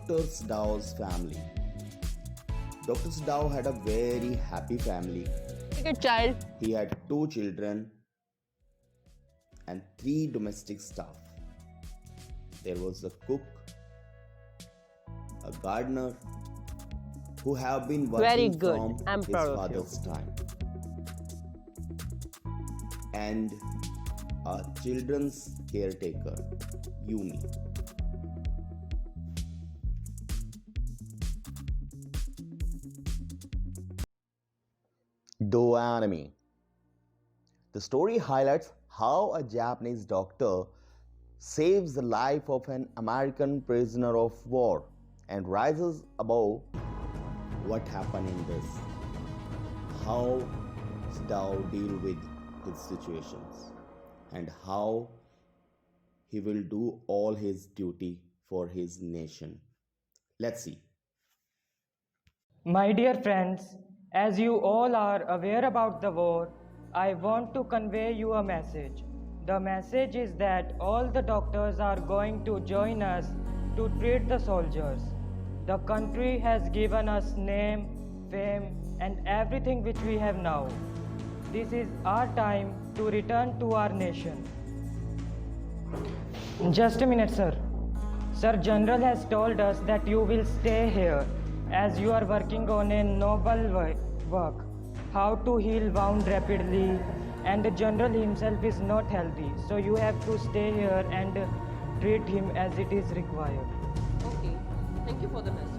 Dr. Sadao's family. Dr. Sadao had a very happy family. Like a child. He had 2 children and 3 domestic staff. There was a cook, a gardener, who have been Very working good. from I'm his proud of father's time, and a children's caretaker, Yumi. Doanami. The story highlights how a Japanese doctor saves the life of an American prisoner of war and rises above what happened in this. How Sadao deal with his situations and how he will do all his duty for his nation. Let's see. My dear friends, as you all are aware about the war, I want to convey you a message. The message is that all the doctors are going to join us to treat the soldiers. The country has given us name, fame, and everything which we have now. This is our time to return to our nation. Just a minute, sir. Sir, General has told us that you will stay here as you are working on a noble work, how to heal wound rapidly, and the General himself is not healthy, so you have to stay here and treat him as it is required. Okay. Thank you for the message.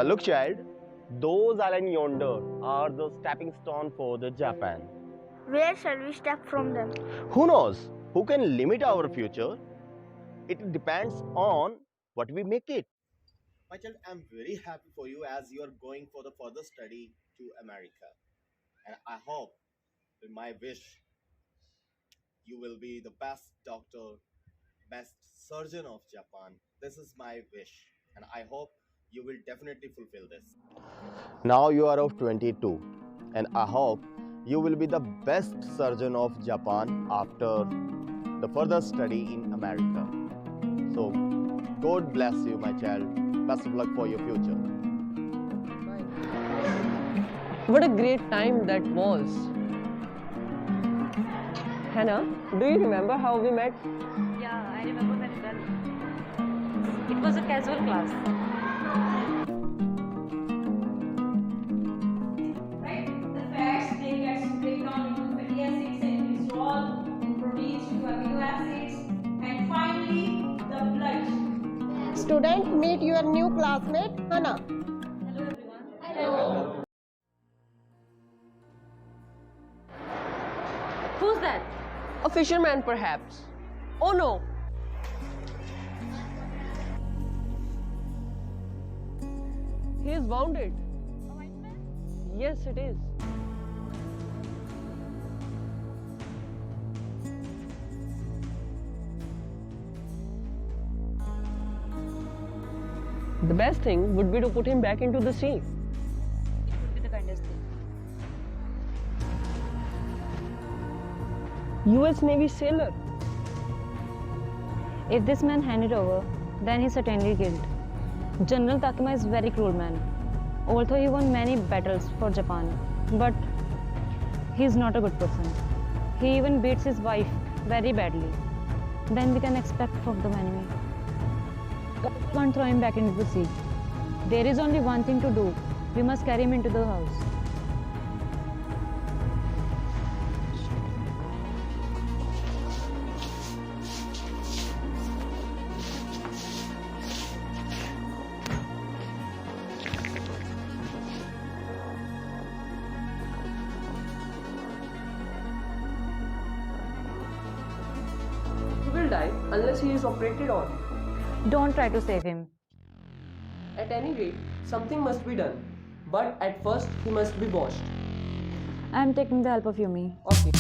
Look, child, those islands yonder are the stepping stone for the Japan. Where shall we step from them? Who knows? Who can limit our future? It depends on what we make it. My child, I'm very happy for you as you are going for the further study to America. And I hope, with my wish, you will be the best doctor, best surgeon of Japan. This is my wish. And I hope you will definitely fulfill this. Now you are of 22, and I hope you will be the best surgeon of Japan after the further study in America. So, God bless you, my child. Best of luck for your future. What a great time that was. Hannah, do you remember how we met? Yeah, I remember very well. It was a casual class. Right? The fats they get break down into fatty acids and dissolve in proteins to amino acids, and finally the blood. Student, meet your new classmate, Hannah. Hello everyone. Hello. Who's that? A fisherman, perhaps. Oh no! He is wounded. Yes, it is. The best thing would be to put him back into the sea. It would be the kindest thing. US Navy sailor. If this man handed over, then he's certainly killed. General Takuma is very cruel man. Although he won many battles for Japan, but he's not a good person. He even beats his wife very badly. Then we can expect from the enemy. We can't throw him back into the sea. There is only one thing to do. We must carry him into the house. He will die unless he is operated on. Don't try to save him. At any rate, something must be done. But at first, he must be washed. I am taking the help of Yumi. Okay.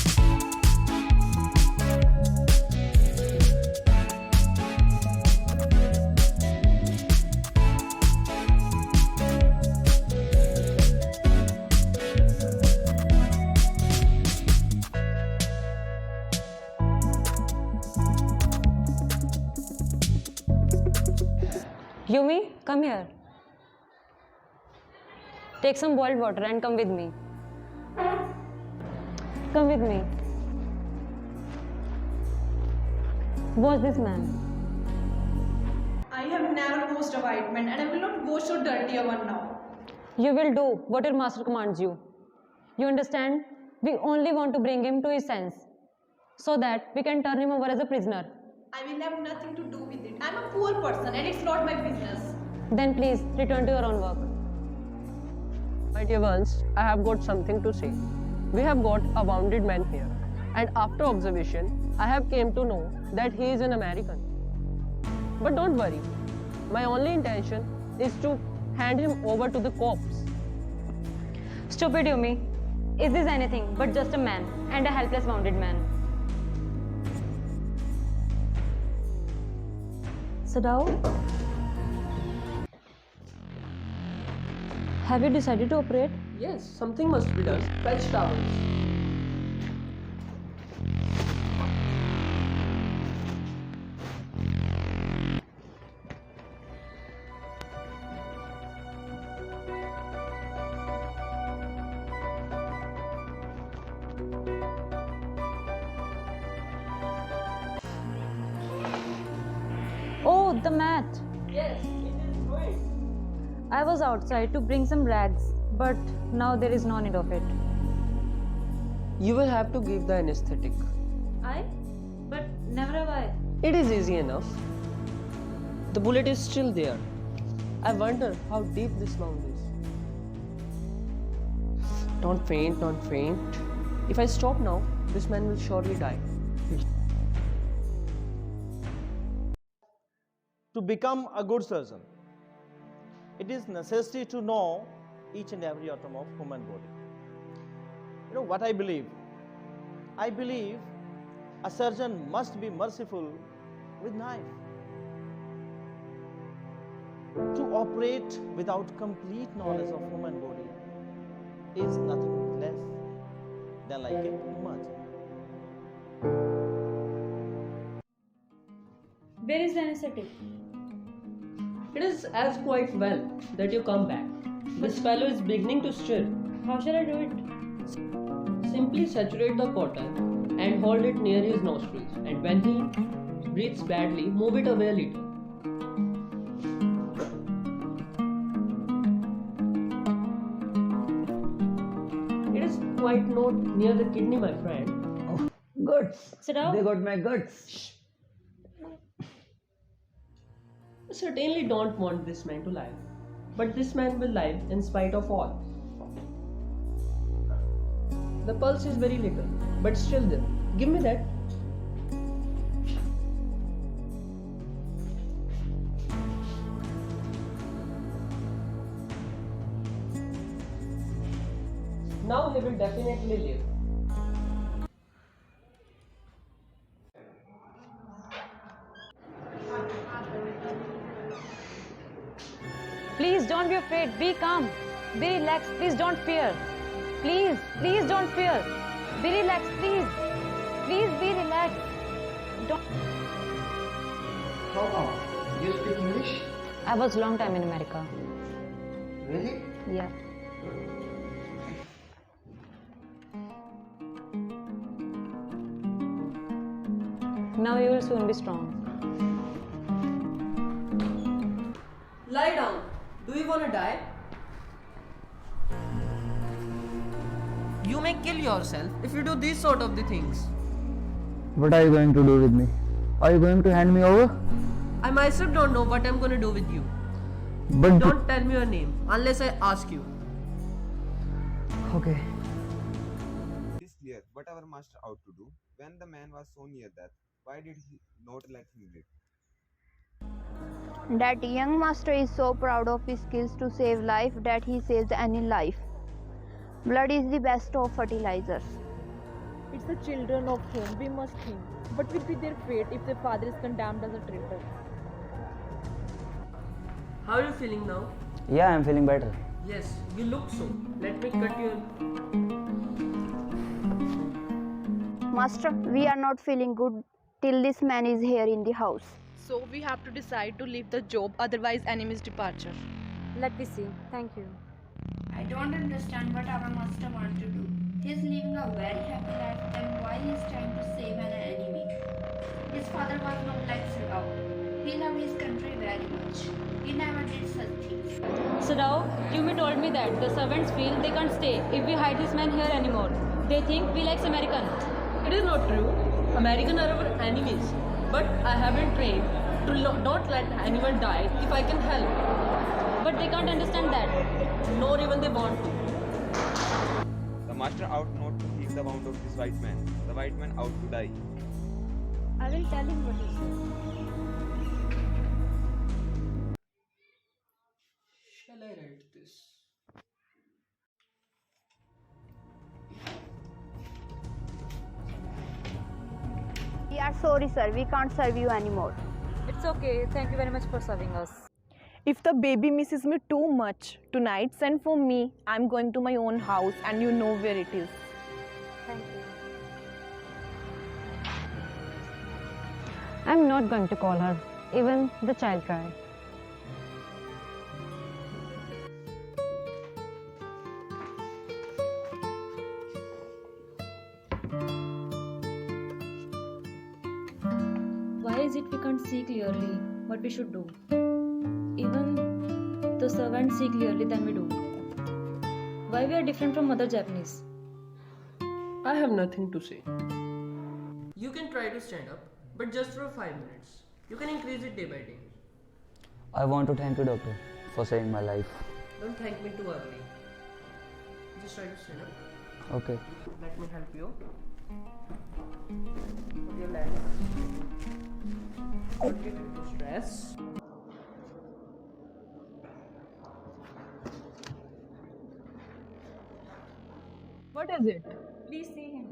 Yumi, come here. Take some boiled water and come with me. Come with me. Watch this man. I have never washed a white man and I will not wash so dirty one now. You will do what your master commands you. You understand? We only want to bring him to his sense so that we can turn him over as a prisoner. I will have nothing to do with it. I'm a poor person and it's not my business. Then please return to your own work. My dear ones, I have got something to say. We have got a wounded man here, and after observation, I have came to know that he is an American. But don't worry, my only intention is to hand him over to the cops. Stupid Yumi. Is this anything but just a man and a helpless wounded man? Sadao? Have you decided to operate? Yes, something must be done. Fetch towels. Oh, the mat. Yes, it is ruined. I was outside to bring some rags, but now there is no need of it. You will have to give the anesthetic. I? But never have I. It is easy enough. The bullet is still there. I wonder how deep this wound is. Don't faint, don't faint. If I stop now, this man will surely die. To become a good surgeon, it is necessary to know each and every atom of human body. You know what I believe? I believe a surgeon must be merciful with knife. To operate without complete knowledge of human body is nothing less than like a murder. Where is the anesthetic? It is as quite well that you come back. This fellow is beginning to stir. How shall I do it? Simply saturate the cotton and hold it near his nostrils, and when he breathes badly, move it away a little. It is quite not near the kidney, my friend. Guts. Sit down. They got my guts. I certainly don't want this man to live, but this man will live in spite of all. The pulse is very little, but still there. Give me that. Now he will definitely live. Please don't be afraid. Be calm. Be relaxed. Please don't fear. Please, please don't fear. Be relaxed, please. Please be relaxed. Don't. How come? You speak English? I was long time in America. Really? Yeah. Now you will soon be strong. Lie down. Do you want to die? You may kill yourself if you do these sort of the things. What are you going to do with me? Are you going to hand me over? I myself don't know what I'm going to do with you. But Don't tell me your name unless I ask you. okay. It is clear what our master ought to do. When the man was so near death, why did he not let him live? That young master is so proud of his skills to save life that he saves any life. Blood is the best of fertilizers. It's the children of whom we must think. What will be their fate if their father is condemned as a traitor? How are you feeling now? Yeah, I'm feeling better. Yes, you look so. Let me cut your... Master, we are not feeling good till this man is here in the house. So we have to decide to leave the job, otherwise enemy's departure. Let me see. Thank you. I don't understand what our master wants to do. He's living a very happy life, then why he's trying to save an enemy? His father was not like Sadao. He loved his country very much. He never did such things. Sadao, Yumi told me that the servants feel they can't stay if we hide this man here anymore. They think we like American. It is not true. Americans are our enemies. But I have been trained to not let anyone die if I can help. But they can't understand that. Nor even they want to. The master out not to heal the wound of this white man. The white man out to die. I will tell him what you said. Shall I write this? We are sorry, sir. We can't serve you anymore. It's okay. Thank you very much for serving us. If the baby misses me too much tonight, send for me. I'm going to my own house and you know where it is. Thank you. I'm not going to call her. Even the child cried. Why is it we can't see clearly what we should do? Even the servants see clearly than we do. Why we are different from other Japanese? I have nothing to say. You can try to stand up, but just for 5 minutes. You can increase it day by day. I want to thank you, doctor, for saving my life. Don't thank me too early. Just try to stand up. Okay. Let me help you. Put your legs. Don't get into stress. What is it? Please see him.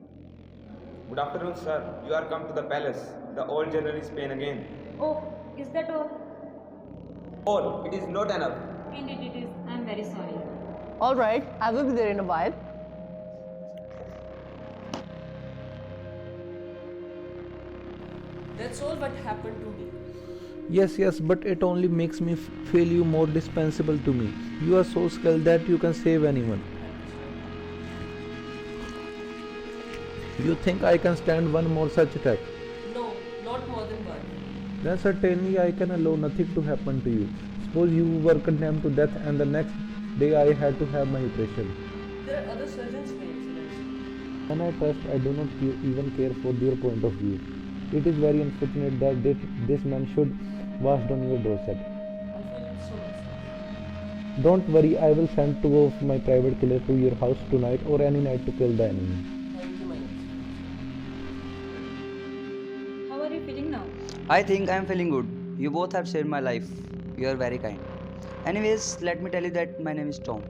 Good afternoon, sir. You are come to the palace. The old general is pain again. Oh, is that all? All, it is not enough. Indeed it is. I am very sorry. Alright, I will be there in a while. That's all what happened to me. Yes, but it only makes me feel you more dispensable to me. You are so skilled that you can save anyone. You think I can stand one more such attack? No, not more than one. Then certainly I can allow nothing to happen to you. Suppose you were condemned to death and the next day I had to have my operation. There are other surgeons, my excellency. When I trust, I do not even care for their point of view. It is very unfortunate that this man should washed on your doorstep. I feel so much. Don't worry, I will send two of my private killers to your house tonight or any night to kill the enemy. Thank you, my excellency. How are you feeling now? I think I am feeling good. You both have saved my life. You are very kind. Anyways, let me tell you that my name is Tom.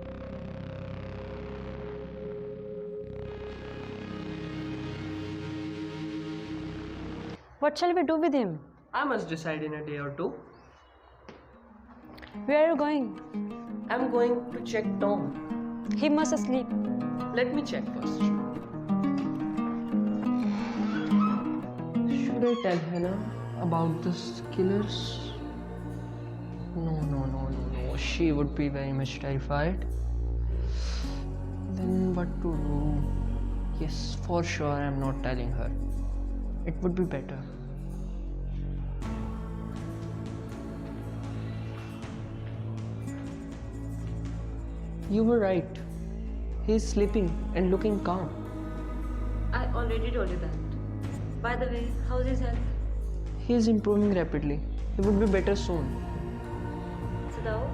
What shall we do with him? I must decide in a day or two. Where are you going? I'm going to check Tom. He must asleep. Let me check first. Should I tell Hannah about the killers? No. She would be very much terrified. Then what to do? Yes, for sure I'm not telling her. It would be better. You were right. He's sleeping and looking calm. I already told you that. By the way, how's his health? He is improving rapidly. He would be better soon. Sadao,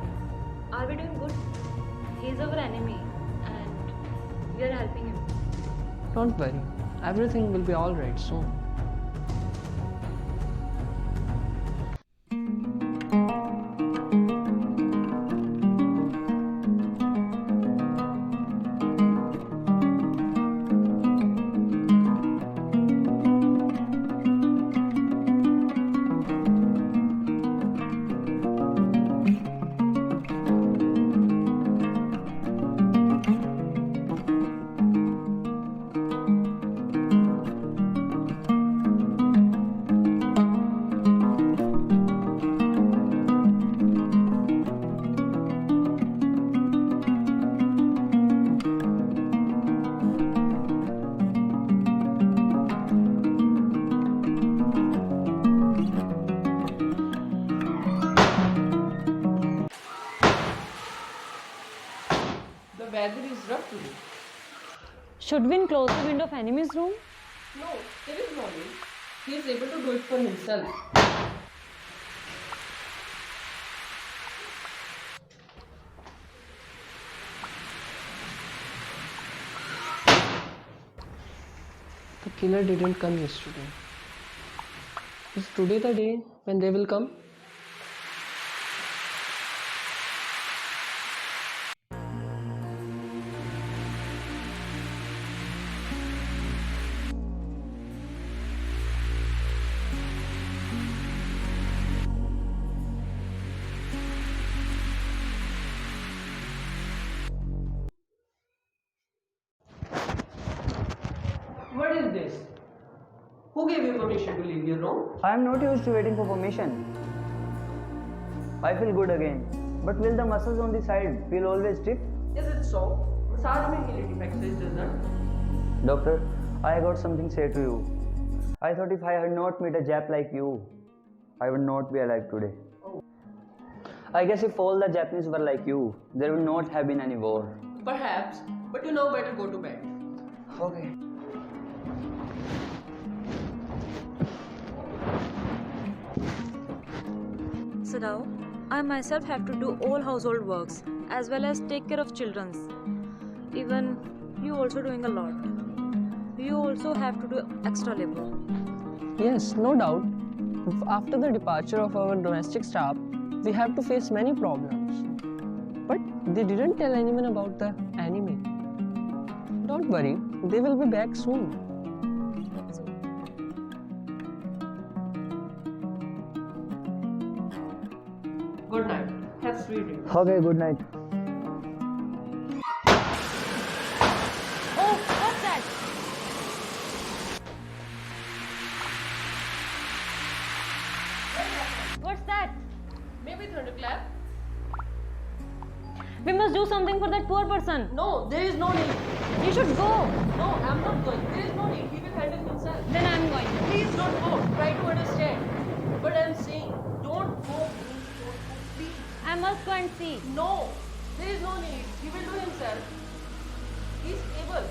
are we doing good? He is our enemy and we are helping him. Don't worry. Everything will be alright soon. Should we close the window of enemy's room? No, there is no need. He is able to do it for himself. The killer didn't come yesterday. Is today the day when they will come? What is this? Who gave you permission to leave your room? I am not used to waiting for permission. I feel good again. But will the muscles on the side feel always stiff? Is it so? Massage में healing exercise does not. Doctor, I got something to say to you. I thought if I had not met a Jap like you, I would not be alive today. I guess if all the Japanese were like you, there would not have been any war. Perhaps, but you now better go to bed. Okay. Sadao, I myself have to do all household works as well as take care of children's. Even you also doing a lot. You also have to do extra labor. Yes, no doubt. After the departure of our domestic staff, we have to face many problems. But they didn't tell anyone about the enemy. Don't worry, they will be back soon. Good night. Have sweet dreams. Okay, good night. Oh, what's that? What's that? Maybe thunderclap. We must do something for that poor person. No, there is no need. You should go. No, I'm not going. There is no need. He will handle himself. Then I'm going. Please don't go. Try to understand. But I'm saying, don't go. Please don't go. Please. I must go and see. No, there is no need. He will do himself. He's able.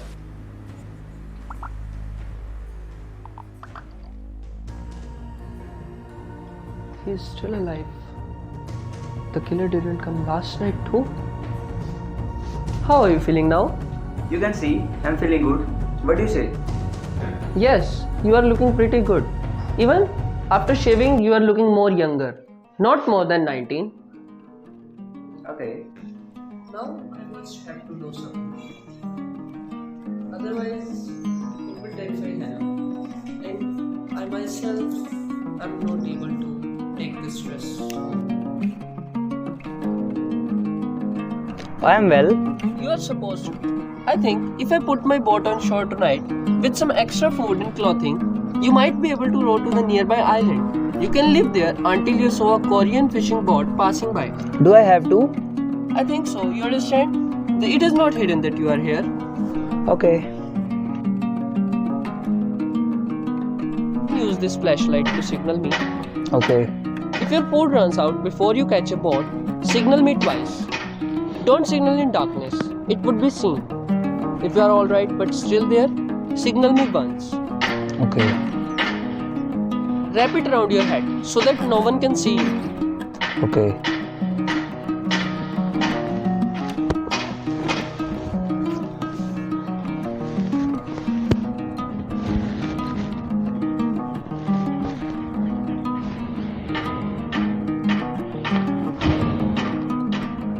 He's still alive. The killer didn't come last night too. How are you feeling now? You can see, I'm feeling good. What do you say? Yes, you are looking pretty good. Even after shaving, you are looking more younger. Not more than 19. Okay. Now I must have to do something. Otherwise, it will terrify Hannah. And I myself am not able to take this stress. I am well. You are supposed to. I think if I put my boat on shore tonight with some extra food and clothing, you might be able to row to the nearby island. You can live there until you saw a Korean fishing boat passing by. Do I have to? I think so. You understand? It is not hidden that you are here. Okay. Use this flashlight to signal me. Okay. If your food runs out before you catch a boat, signal me twice. Don't signal in darkness. It would be seen. If you are alright but still there, signal me once. Okay. Wrap it around your head so that no one can see you. Okay.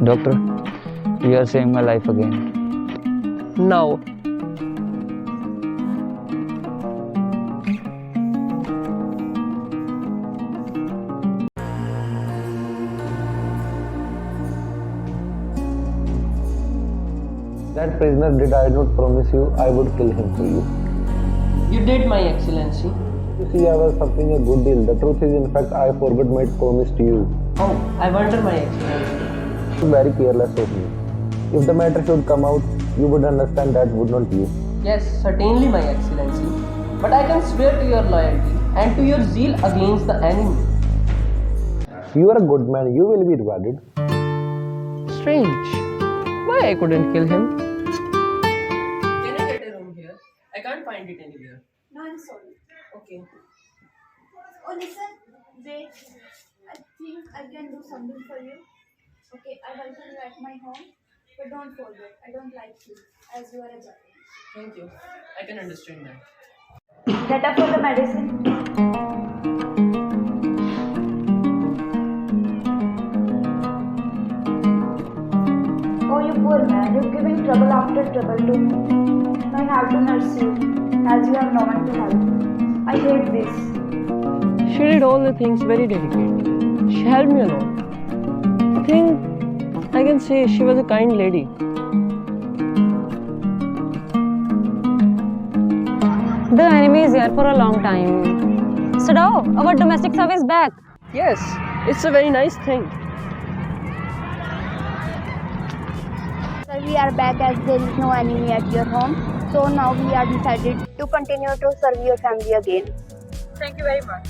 Doctor, you are saving my life again. Now, That prisoner did I not promise you I would kill him for you. you did, My Excellency. You see, I was suffering a good deal. The truth is, in fact, I forgot my promise to you. Oh, I wonder, My Excellency. Very careless of me. If the matter should come out, you would understand that, would not you? Yes, certainly, My Excellency. But I can swear to your loyalty and to your zeal against the enemy. You are a good man. You will be rewarded. Strange. Why I couldn't kill him? Can I get a room I can't find it anywhere. No, I'm sorry. Okay. Oh, listen. Wait. I think I can do something for you. Okay, I welcome you at my home. But don't forget, I don't like you as you are a Japanese. Thank you. I can understand that. Get up for the medicine. Oh, you poor man. You're giving trouble after trouble to me. Now I have to nurse you, as you have no one to help. I hate this. She did all the things very delicately. She helped me a lot. I think I can say she was a kind lady. The enemy is here for a long time. Sadao, our domestic service back. Yes, it's a very nice thing. Sir, we are back as there is no enemy at your home. So now we are decided to continue to serve your family again. Thank you very much.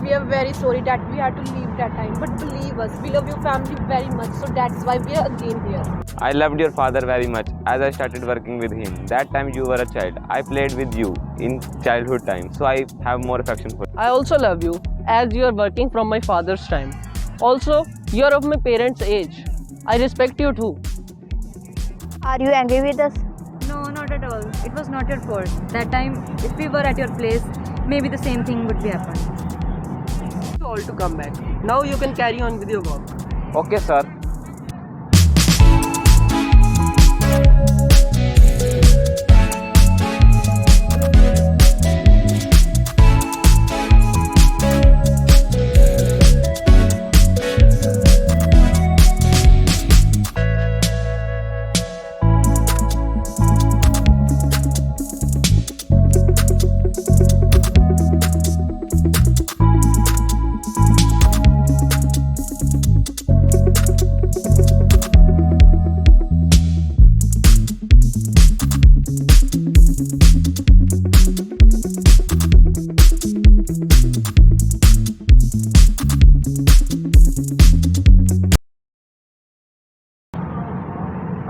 We are very sorry that we had to leave that time, but believe us, we love your family very much, so that's why we are again here. I loved your father very much as I started working with him. That time you were a child. I played with you in childhood time, so I have more affection for you. I also love you as you are working from my father's time. Also, you are of my parents' age. I respect you too. Are you angry with us? No, not at all. It was not your fault. That time, if we were at your place, maybe the same thing would be happening. You all to come back. Now you can carry on with your work. Okay, sir.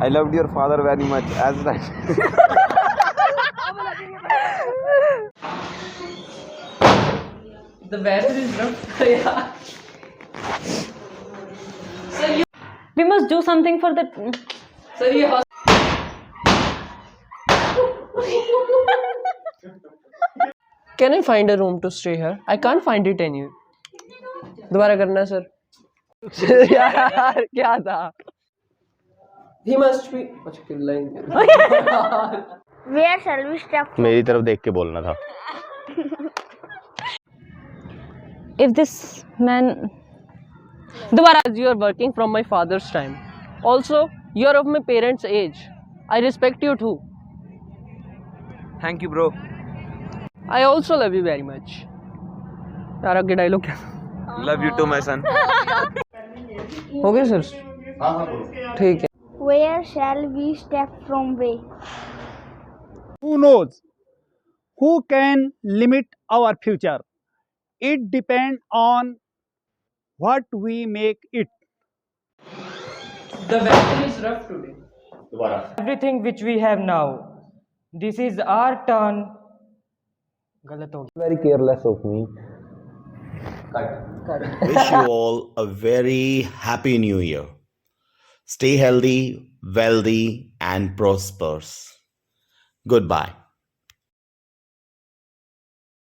I loved your father very much as that. The weather is rough. Yeah. We must do something for the. So you Can I find a room to stay here? I can't find it anywhere. दोबारा करना sir. यार क्या था? He must be. अच्छा चिल्लाएंगे. Where shall we step? मेरी तरफ देख के बोलना था. If this man. दोबारा. As you are working from my father's time. Also, you are of my parents' age. I respect you too. Thank you, bro. I also love you very much. यार आगे dialogue क्या? Love you too, my son. हो गया sir? ठीक है. Where shall we step from way? Who knows? Who can limit our future? It depends on what we make it. The weather is rough today. Everything which we have now, this is our turn. गलत हो गया. Very careless of me. Wish you all a very happy new year. Stay healthy, wealthy, and prosperous. Goodbye.